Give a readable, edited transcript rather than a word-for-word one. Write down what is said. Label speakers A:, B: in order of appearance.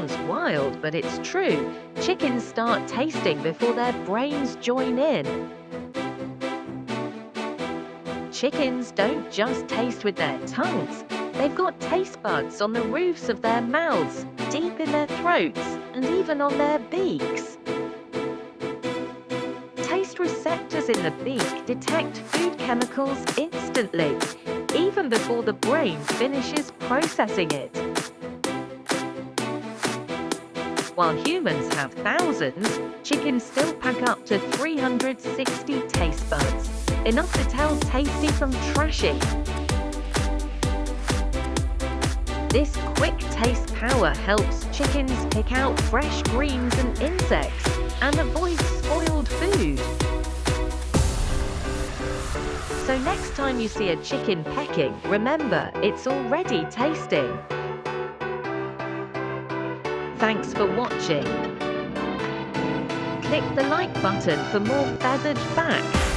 A: sounds wild, but it's true. Chickens start tasting before their brains join in. Chickens don't just taste with their tongues. They've got taste buds on the roofs of their mouths, deep in their throats, and even on their beaks. Taste receptors in the beak detect food chemicals instantly, even before the brain finishes processing it. While humans have thousands, chickens still pack up to 360 taste buds, enough to tell tasty from trashy. This quick taste power helps chickens pick out fresh greens and insects and avoid spoiled food. So next time you see a chicken pecking, remember it's already tasting. Thanks for watching. Click the like button for more feathered facts.